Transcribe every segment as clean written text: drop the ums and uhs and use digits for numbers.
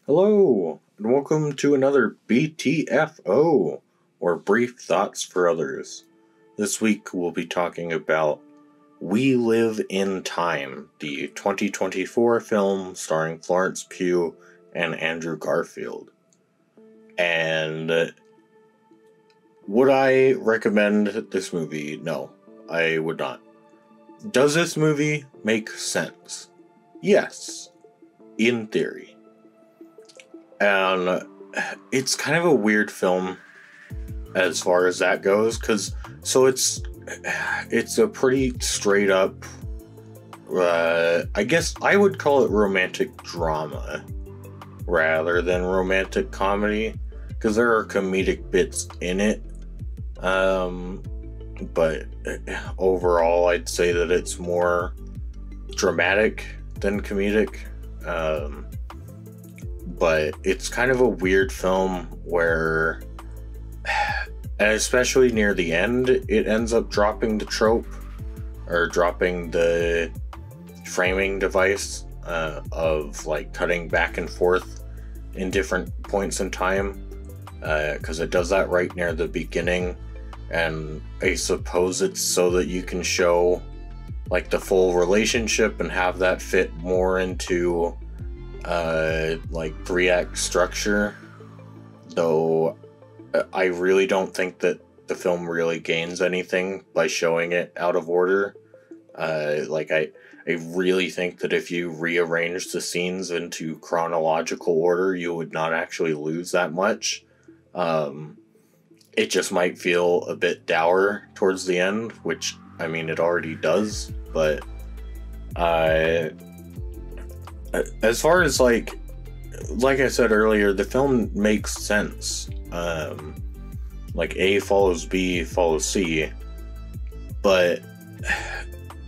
Hello, and welcome to another B.T.F.O, or Brief Thoughts for Others. This week we'll be talking about We Live in Time, the 2024 film starring Florence Pugh and Andrew Garfield. And would I recommend this movie? No, I would not. Does this movie make sense? Yes, in theory. And it's kind of a weird film as far as that goes, because it's a pretty straight up, I guess I would call it romantic drama rather than romantic comedy, because there are comedic bits in it, but overall I'd say that it's more dramatic than comedic. But it's kind of a weird film where, especially near the end, it ends up dropping the trope, or dropping the framing device of like cutting back and forth in different points in time, because it does that right near the beginning, and I suppose it's so that you can show like the full relationship and have that fit more into like 3-act structure, though I really don't think that the film really gains anything by showing it out of order. I really think that if you rearrange the scenes into chronological order, you would not actually lose that much. It just might feel a bit dour towards the end, which, I mean, it already does, but as far as like I said earlier, the film makes sense. Like A follows B follows C, but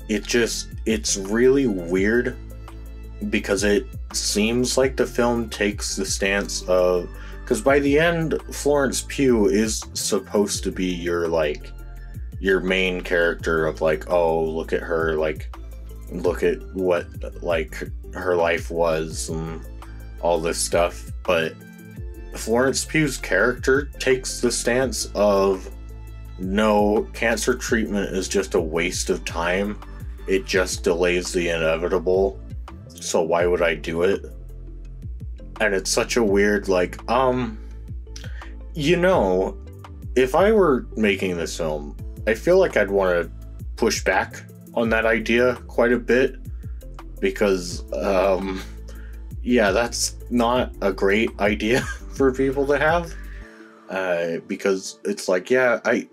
it's really weird because it seems like the film takes the stance of, because by the end Florence Pugh is supposed to be your main character of like, oh, look at her, like look at what like her life was and all this stuff, but Florence Pugh's character takes the stance of, no, cancer treatment is just a waste of time, it just delays the inevitable, so why would I do it? And it's such a weird, like, if I were making this film, I feel like I'd want to push back on that idea quite a bit, because that's not a great idea for people to have, because it's like, I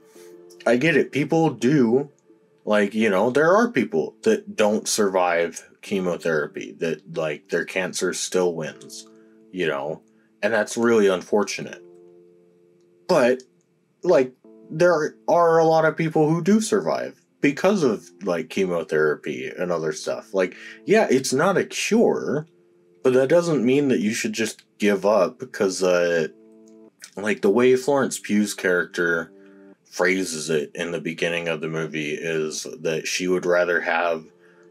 get it, people do, like, there are people that don't survive chemotherapy, that like their cancer still wins, and that's really unfortunate, but like there are a lot of people who do survive because of like chemotherapy and other stuff. Like, yeah, it's not a cure, but that doesn't mean that you should just give up, because like the way Florence Pugh's character phrases it in the beginning of the movie is that she would rather have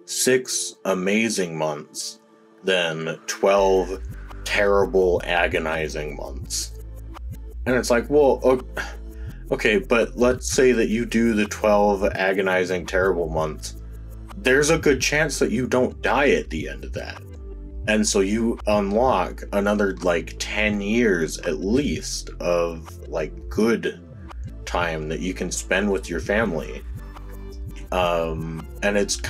6 amazing months than 12 terrible, agonizing months. And it's like, well, okay, but let's say that you do the 12 agonizing, terrible months. There's a good chance that you don't die at the end of that. And so you unlock another, like, 10 years at least of, like, good time that you can spend with your family. And it's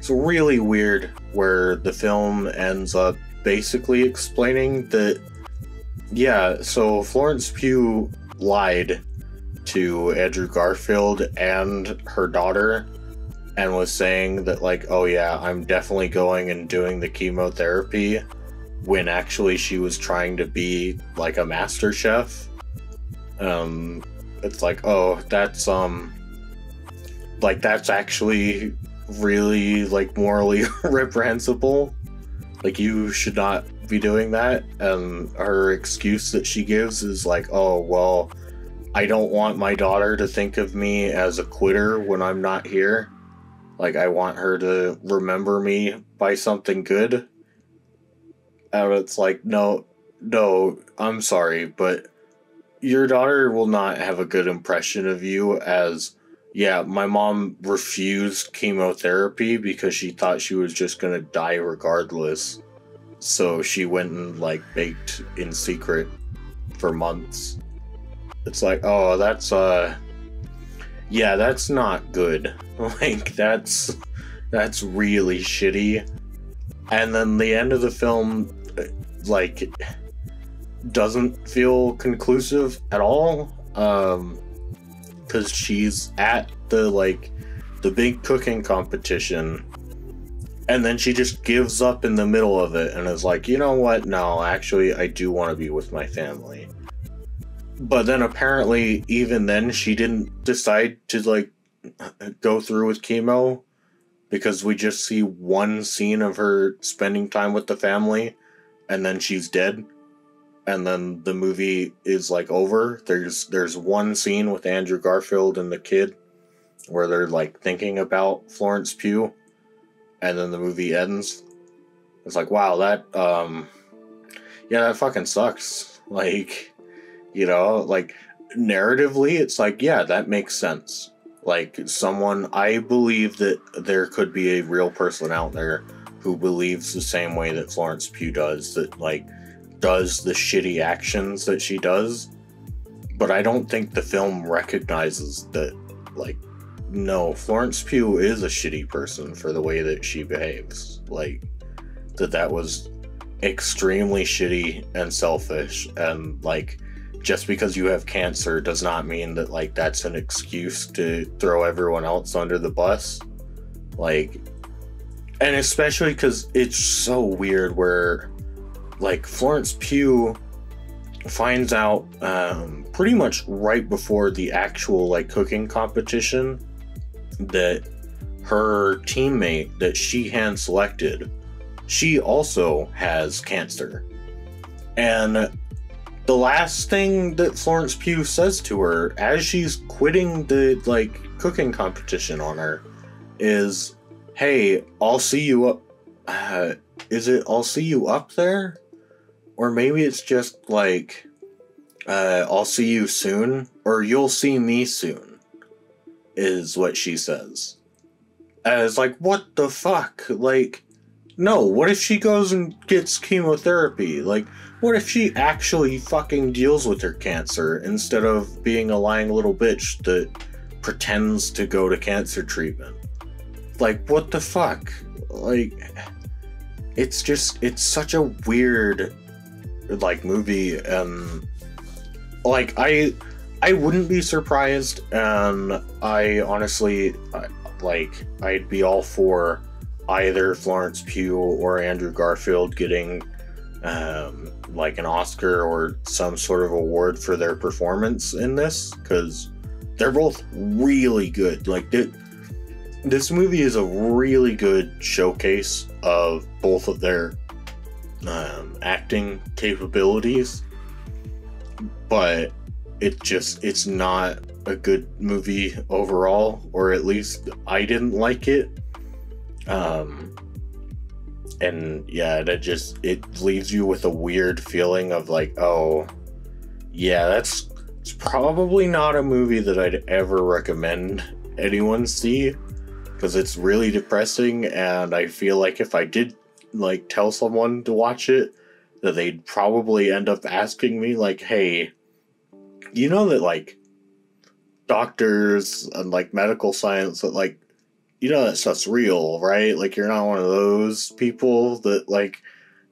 really weird where the film ends up basically explaining that, so Florence Pugh lied to Andrew Garfield and her daughter and was saying that, like, oh yeah, I'm definitely going and doing the chemotherapy, when actually she was trying to be like a master chef. It's like, oh, that's actually really, like, morally reprehensible. Like, you should not be doing that. And her excuse that she gives is like, oh, well, I don't want my daughter to think of me as a quitter when I'm not here. Like, I want her to remember me by something good. And it's like, no, I'm sorry, but your daughter will not have a good impression of you as, yeah, my mom refused chemotherapy because she thought she was just gonna die regardless. So she went and, like, baked in secret for months. It's like, oh, that's, yeah, that's not good. Like, that's really shitty. And then the end of the film, like, doesn't feel conclusive at all. Because she's at the big cooking competition, and then she just gives up in the middle of it and is like, you know what? No, actually, I do want to be with my family. But then apparently, even then, she didn't decide to, like, go through with chemo, because we just see one scene of her spending time with the family, and then she's dead. And then the movie is, like, over. There's one scene with Andrew Garfield and the kid where they're, like, thinking about Florence Pugh, and then the movie ends. It's like, wow, that fucking sucks. Like, you know, like, narratively, it's like, yeah, that makes sense. Like, I believe that there could be a real person out there who believes the same way that Florence Pugh does, that, like, does the shitty actions that she does. But I don't think the film recognizes that, like, no, Florence Pugh is a shitty person for the way that she behaves. Like, that was extremely shitty and selfish, and, like, just because you have cancer does not mean that, like, that's an excuse to throw everyone else under the bus. Like, and especially because it's so weird where, like, Florence Pugh finds out pretty much right before the actual, like, cooking competition that her teammate that she hand selected, she also has cancer. And the last thing that Florence Pugh says to her as she's quitting the, like, cooking competition on her is, hey, I'll see you up. Is it I'll see you up there? Or maybe it's just like, I'll see you soon, or you'll see me soon, is what she says. And it's like, what the fuck? Like, no, what if she goes and gets chemotherapy? Like, what if she actually fucking deals with her cancer instead of being a lying little bitch that pretends to go to cancer treatment? Like, what the fuck? Like, it's such a weird, like, movie, and, like, I wouldn't be surprised, and I honestly, I'd be all for either Florence Pugh or Andrew Garfield getting, like, an Oscar or some sort of award for their performance in this, because they're both really good. Like, this movie is a really good showcase of both of their acting capabilities, but it's not a good movie overall, or at least I didn't like it. And yeah, it leaves you with a weird feeling of, like, oh yeah, it's probably not a movie that I'd ever recommend anyone see, because it's really depressing, and I feel like if I did, like, tell someone to watch it, that they'd probably end up asking me, like, hey, you know that, like, doctors and, like, medical science, that, like, you know that stuff's real, right? Like, you're not one of those people that, like,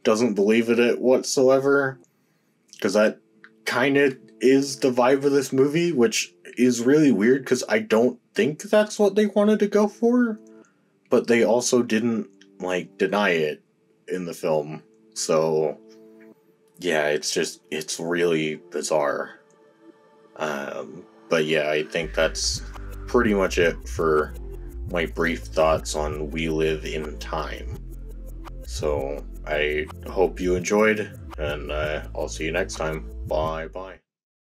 doesn't believe in it whatsoever. Because that kind of is the vibe of this movie, which is really weird, because I don't think that's what they wanted to go for. But they also didn't, like, deny it in the film. So, yeah, it's really bizarre. But yeah, I think that's pretty much it for my brief thoughts on We Live in Time. So I hope you enjoyed, and I'll see you next time. Bye bye.